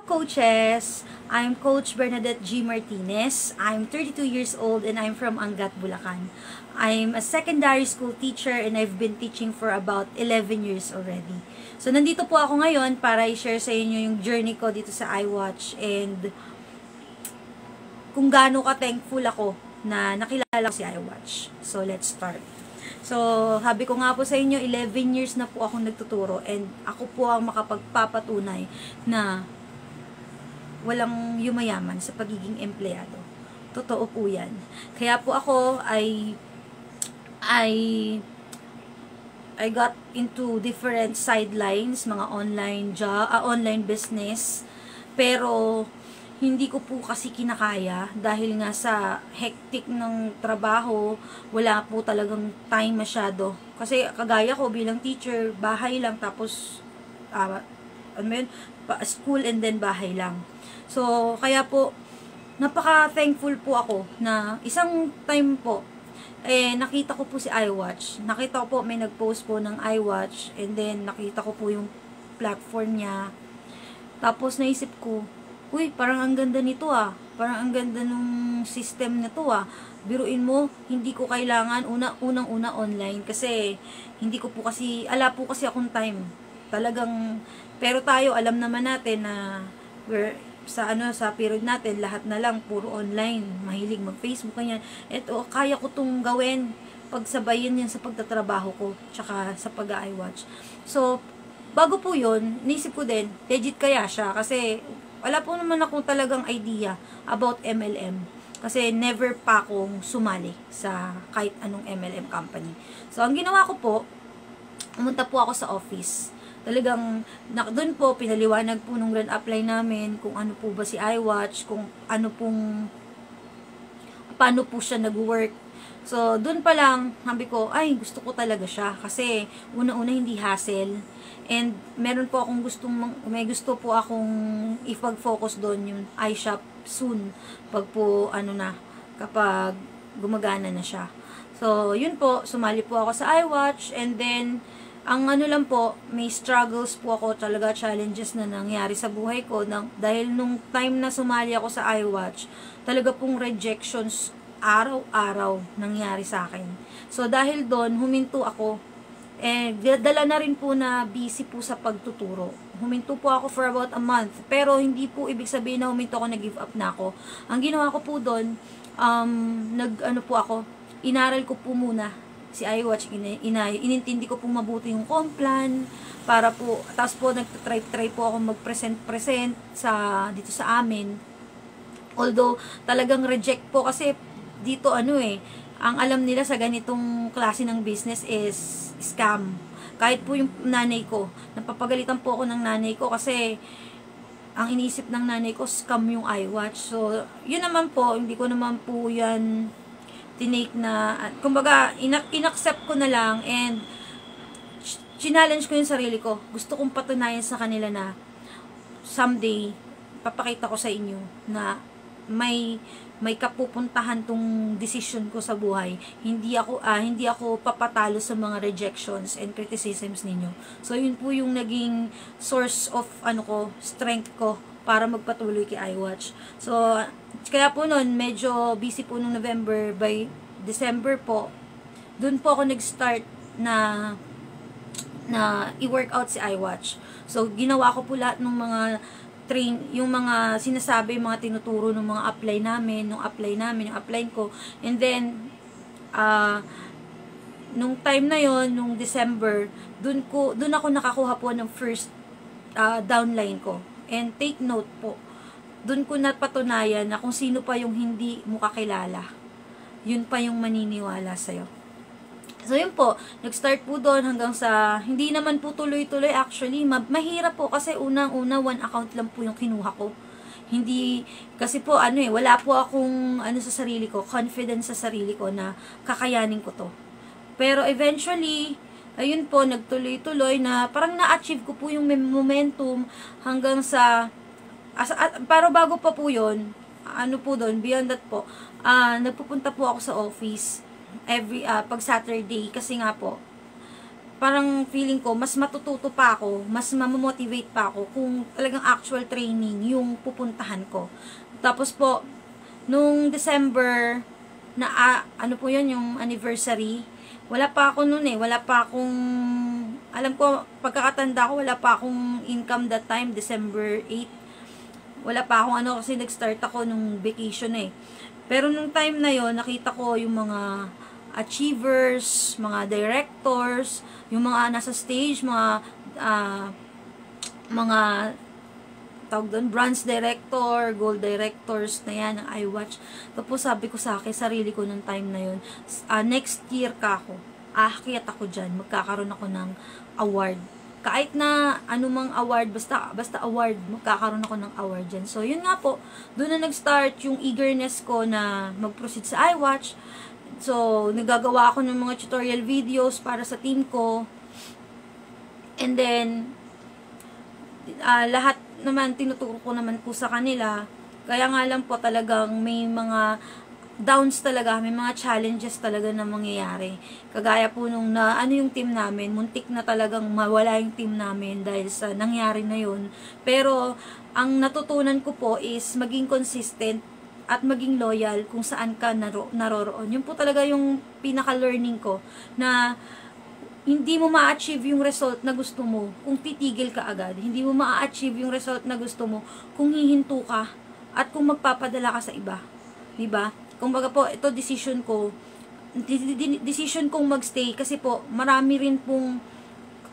Coaches, I'm Coach Bernadette G. Martinez. I'm 32 years old and I'm from Angat, Bulacan. I'm a secondary school teacher and I've been teaching for about 11 years already. So, nandito po ako ngayon para i-share sa inyo yung journey ko dito sa iWatch and kung gaano ka-thankful ako na nakilala ko si iWatch. So, let's start. So, sabi ko nga po sa inyo, 11 years na po akong nagtuturo and ako po ang makapagpapatunay na walang yumayaman sa pagiging empleyado. Totoo po yan. Kaya po ako I got into different sidelines, mga online job, online business. Pero hindi ko po kasi kinakaya dahil nga sa hectic ng trabaho, wala po talagang time masyado. Kasi kagaya ko bilang teacher, bahay lang tapos school and then bahay lang. So, kaya po, napaka-thankful po ako na isang time po, nakita ko po si iWatch. Nakita ko po, may nag-post po ng iWatch, and then nakita ko po yung platform niya. Tapos, naisip ko, uy, parang ang ganda nito ah. Parang ang ganda nung system na to ah. Biruin mo, hindi ko kailangan unang-una online kasi hindi ko po kasi, ala po kasi akong time. Talagang, pero tayo, alam naman natin na sa period natin, lahat na lang puro online, mahilig mag-Facebook kanyan. Eto, kaya ko tong gawin, pagsabayin yan sa pagtatrabaho ko, tsaka sa pag-iWatch. So, bago po yun, nisip ko din, legit kaya siya, kasi wala po naman akong talagang idea about MLM. Kasi never pa akong sumali sa kahit anong MLM company. So, ang ginawa ko po, pumunta po ako sa office. Talagang, doon po, pinaliwanag po nung grand apply namin kung ano po ba si iWatch, kung ano pong, paano po siya nag-work. So, doon pa lang, sabi ko, ay, gusto ko talaga siya. Kasi, una-una hindi hassle. And, meron po akong may gusto po akong ipag-focus doon yung iShop soon. Pag po, kapag gumagana na siya. So, yun po, sumali po ako sa iWatch, and then, ang lang po, may struggles po ako talaga, challenges na nangyari sa buhay ko. Dahil nung time na sumali ako sa iWatch, talaga pong rejections araw-araw nangyari sa akin. So, dahil doon, huminto ako. Dala na rin po na busy po sa pagtuturo. Huminto po ako for about a month. Pero, hindi po ibig sabihin na huminto ako, nag-give up na ako. Ang ginawa ko po doon, inaral ko po muna si iWatch, inintindi ko pong mabuti yung complan, para po, tapos po nagtry po ako mag-present dito sa amin. Although, talagang reject po kasi dito ang alam nila sa ganitong klase ng business is scam. Kahit po yung nanay ko, napapagalitan po ako ng nanay ko kasi ang inisip ng nanay ko, scam yung iWatch. So, yun naman po, hindi ko naman po yan tinake na, kumbaga, inaccept ko na lang and challenge ko yung sarili ko. Gusto kong patunayan sa kanila na someday, papakita ko sa inyo na may kapupuntahan tong decision ko sa buhay. Hindi ako papatalo sa mga rejections and criticisms ninyo. So, yun po yung naging source of, strength ko para magpatuloy kay iWatch. So, kaya po nun, medyo busy po nung November. By December po, dun po ako nag-start na i-workout si iWatch. So, ginawa ko po lahat ng mga yung mga sinasabi, mga tinuturo ng mga apply namin, yung apply ko. And then, nung time na yon, nung December, dun ako nakakuha po ng first downline ko. And take note po, dun ko napatunayan na kung sino pa yung hindi mo kakilala, yun pa yung maniniwala sa'yo. So, yun po, nag-start po doon hanggang sa, hindi naman po tuloy-tuloy actually, mahirap po kasi unang-una, one account lang po yung kinuha ko. Hindi, kasi po wala po akong sa sarili ko, confidence sa sarili ko na kakayanin ko to. Pero eventually, ayun po, nagtuloy-tuloy na parang na-achieve ko po yung momentum hanggang sa, pero bago pa po yun, po doon, beyond that po, nagpupunta po ako sa office every, pag Saturday, kasi nga po, parang feeling ko, mas matututo pa ako, mas mamomotivate pa ako kung talagang actual training yung pupuntahan ko. Tapos po, nung December, na ano po yun, yung anniversary, wala pa ako noon wala pa akong, alam ko, pagkakatanda ko, wala pa akong income that time, December 8, wala pa akong ano, kasi nag-start ako nung vacation Pero nung time na yon nakita ko yung mga achievers, mga directors, yung mga nasa stage, mga tawag doon, bronze director, gold directors na yan, ng iWatch. Tapos sabi ko sa akin, sarili ko nung time na yun, next year ka ako, aakyat ako dyan, magkakaroon ako ng award. Kahit na anumang award, basta award, magkakaroon ako ng award dyan. So, yun nga po, doon na nag-start yung eagerness ko na mag-proceed sa iWatch. So, nagagawa ako ng mga tutorial videos para sa team ko. And then, lahat naman, tinuturo ko naman po sa kanila. Kaya nga lang po talagang may mga downs talaga, may mga challenges talaga na mangyayari. Kagaya po nung ano yung team namin, muntik na talagang mawala yung team namin dahil sa nangyari na yun. Pero, ang natutunan ko po is maging consistent at maging loyal kung saan ka naroroon. Yun po talaga yung pinaka-learning ko na hindi mo ma-achieve yung result na gusto mo kung titigil ka agad. Hindi mo ma-achieve yung result na gusto mo kung hihinto ka at kung magpapadala ka sa iba. Diba? Kumbaga po, ito decision kong magstay kasi po, marami rin pong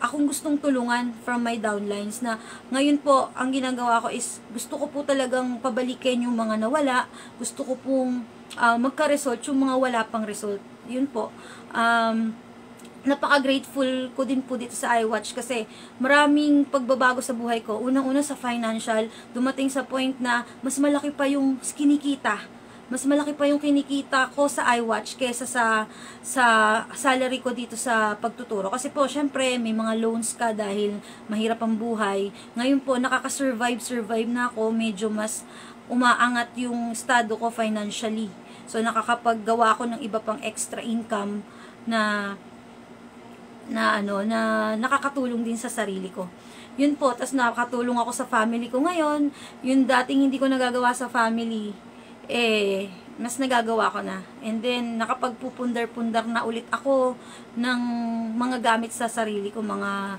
akong gustong tulungan from my downlines na ngayon po, ang ginagawa ko is gusto ko po talagang pabalikin yung mga nawala, gusto ko pong magka-result yung mga wala pang result. Yun po. Napaka-grateful ko din po dito sa iWatch kasi maraming pagbabago sa buhay ko. Unang-una sa financial, dumating sa point na mas malaki pa yung kinikita. Mas malaki pa yung kinikita ko sa iWatch kesa sa salary ko dito sa pagtuturo. Kasi po, syempre, may mga loans ka dahil mahirap ang buhay. Ngayon po, survive na ako. Medyo mas umaangat yung estado ko financially. So, nakakapaggawa ako ng iba pang extra income na nakakatulong din sa sarili ko. Yun po, tas nakakatulong ako sa family ko ngayon. Yung dating hindi ko nagagawa sa family, mas nagagawa ko na. And then, nakapagpupundar-pundar na ulit ako ng mga gamit sa sarili ko, mga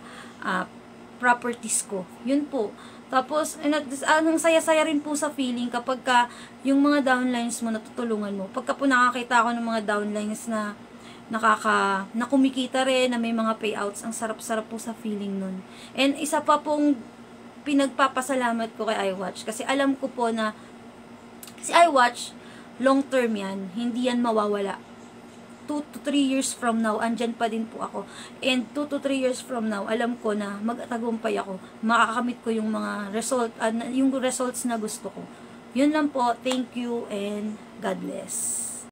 properties ko. Yun po. Tapos, ang saya-saya rin po sa feeling kapag yung mga downlines mo, natutulungan mo. Pagka po nakakita ako ng mga downlines na kumikita rin, na may mga payouts, ang sarap-sarap po sa feeling nun. And isa pa pong pinagpapasalamat ko kay iWatch, kasi alam ko po na si iWatch, long term yan, hindi yan mawawala. 2 to 3 years from now, andyan pa din po ako. And 2 to 3 years from now, alam ko na magtagumpay ako. Makakamit ko yung mga yung results na gusto ko. Yun lang po. Thank you and God bless.